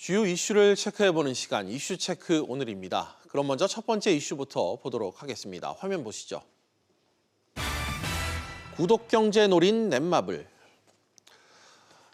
주요 이슈를 체크해보는 시간, 이슈 체크 오늘입니다. 그럼 먼저 첫 번째 이슈부터 보도록 하겠습니다. 화면 보시죠. 구독경제 노린 넷마블.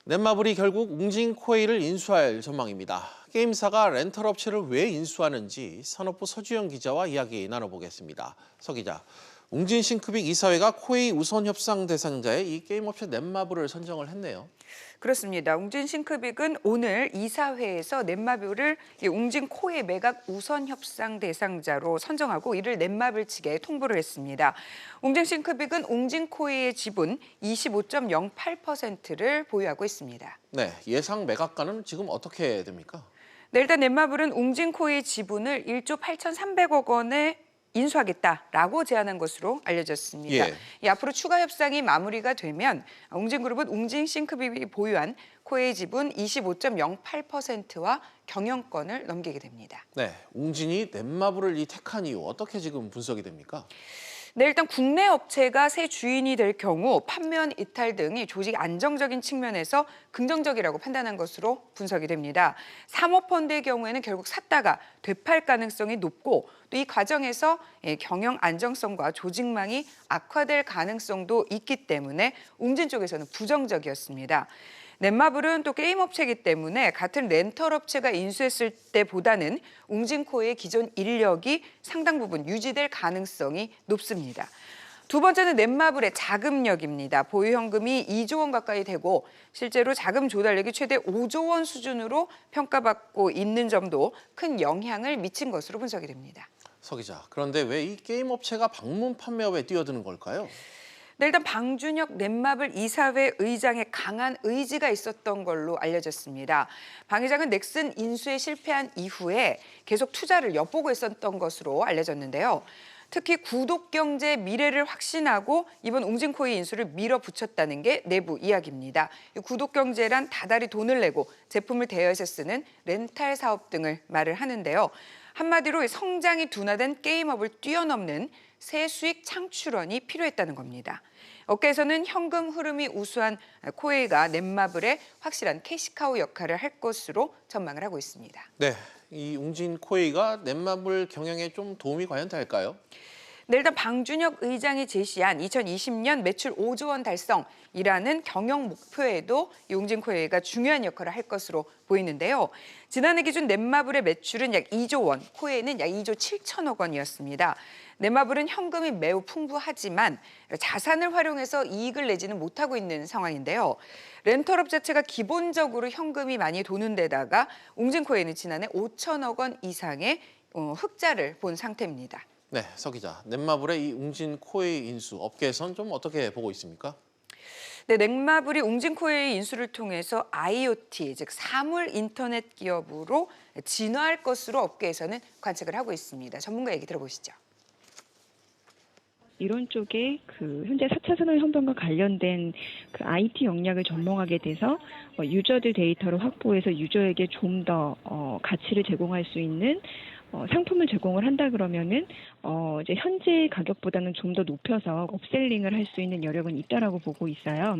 넷마블이 결국 웅진 코웨이를 인수할 전망입니다. 게임사가 렌털 업체를 왜 인수하는지 산업부 서주영 기자와 이야기 나눠보겠습니다. 서 기자, 웅진 싱크빅 이사회가 코웨이 우선 협상 대상자에 이 게임업체 넷마블을 선정을 했네요. 그렇습니다. 웅진 싱크빅은 오늘 이사회에서 넷마블을 웅진 코웨이 매각 우선 협상 대상자로 선정하고 이를 넷마블 측에 통보를 했습니다. 웅진 싱크빅은 웅진 코웨이의 지분 25.08%를 보유하고 있습니다. 네, 예상 매각가는 지금 어떻게 됩니까? 네, 일단 넷마블은 웅진 코웨이 지분을 1조 8,300억 원에 인수하겠다라고 제안한 것으로 알려졌습니다. 앞으로 추가 협상이 마무리가 되면 웅진그룹은 웅진 싱크빅이 보유한 코웨이 지분 25.08%와 경영권을 넘기게 됩니다. 네, 웅진이 넷마블을 택한 이유 어떻게 지금 분석이 됩니까? 네, 일단 국내 업체가 새 주인이 될 경우 판면 이탈 등이 조직 안정적인 측면에서 긍정적이라고 판단한 것으로 분석이 됩니다. 사모펀드의 경우에는 결국 샀다가 되팔 가능성이 높고 또 이 과정에서 경영 안정성과 조직망이 악화될 가능성도 있기 때문에 웅진 쪽에서는 부정적이었습니다. 넷마블은 또 게임 업체이기 때문에 같은 렌털 업체가 인수했을 때보다는 웅진코의 기존 인력이 상당 부분 유지될 가능성이 높습니다. 두 번째는 넷마블의 자금력입니다. 보유 현금이 2조 원 가까이 되고 실제로 자금 조달력이 최대 5조 원 수준으로 평가받고 있는 점도 큰 영향을 미친 것으로 분석이 됩니다. 서 기자, 그런데 왜 이 게임 업체가 방문 판매업에 뛰어드는 걸까요? 네, 일단 방준혁 넷마블 이사회 의장의 강한 의지가 있었던 걸로 알려졌습니다. 방 의장은 넥슨 인수에 실패한 이후에 계속 투자를 엿보고 있었던 것으로 알려졌는데요. 특히 구독경제 미래를 확신하고 이번 웅진코웨이 인수를 밀어붙였다는 게 내부 이야기입니다. 구독경제란 다달이 돈을 내고 제품을 대여해서 쓰는 렌탈 사업 등을 말을 하는데요. 한마디로 성장이 둔화된 게임업을 뛰어넘는 새 수익 창출원이 필요했다는 겁니다. 업계에서는 현금 흐름이 우수한 코웨이가 넷마블의 확실한 캐시카우 역할을 할 것으로 전망을 하고 있습니다. 네, 이 웅진 코웨이가 넷마블 경영에 좀 도움이 과연 될까요? 네, 일단 방준혁 의장이 제시한 2020년 매출 5조 원 달성이라는 경영 목표에도 웅진 코웨이가 중요한 역할을 할 것으로 보이는데요. 지난해 기준 넷마블의 매출은 약 2조 원, 코웨이는 약 2조 7천억 원이었습니다. 넷마블은 현금이 매우 풍부하지만 자산을 활용해서 이익을 내지는 못하고 있는 상황인데요. 렌털업 자체가 기본적으로 현금이 많이 도는 데다가 웅진코웨이는 지난해 5천억 원 이상의 흑자를 본 상태입니다. 네, 서 기자, 넷마블의 이 웅진 코웨이 인수 업계에선 좀 어떻게 보고 있습니까? 네, 넷마블이 웅진코웨이 인수를 통해서 IoT, 즉 사물 인터넷 기업으로 진화할 것으로 업계에서는 관측을 하고 있습니다. 전문가 얘기 들어보시죠. 이런 쪽에 현재 4차 산업혁명과 관련된 IT 역량을 전공하게 돼서 유저들 데이터를 확보해서 유저에게 좀 더 가치를 제공할 수 있는 상품을 제공을 한다 그러면은 이제 현재 가격보다는 좀 더 높여서 업셀링을 할 수 있는 여력은 있다라고 보고 있어요.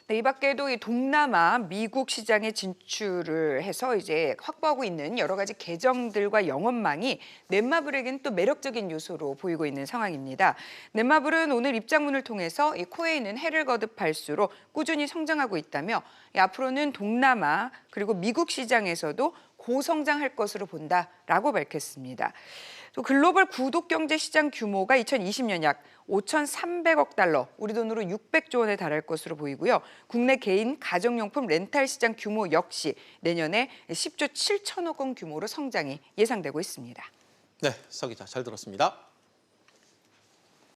네, 이 밖에도 이 동남아, 미국 시장에 진출을 해서 이제 확보하고 있는 여러 가지 계정들과 영업망이 넷마블에게는 또 매력적인 요소로 보이고 있는 상황입니다. 넷마블은 오늘 입장문을 통해서 이 코웨이는 해를 거듭할수록 꾸준히 성장하고 있다며 앞으로는 동남아 그리고 미국 시장에서도 고성장할 것으로 본다라고 밝혔습니다. 또 글로벌 구독경제 시장 규모가 2020년 약 5,300억 달러, 우리 돈으로 600조 원에 달할 것으로 보이고요. 국내 개인 가정용품 렌탈 시장 규모 역시 내년에 10조 7천억 원 규모로 성장이 예상되고 있습니다. 네, 서 기자 잘 들었습니다.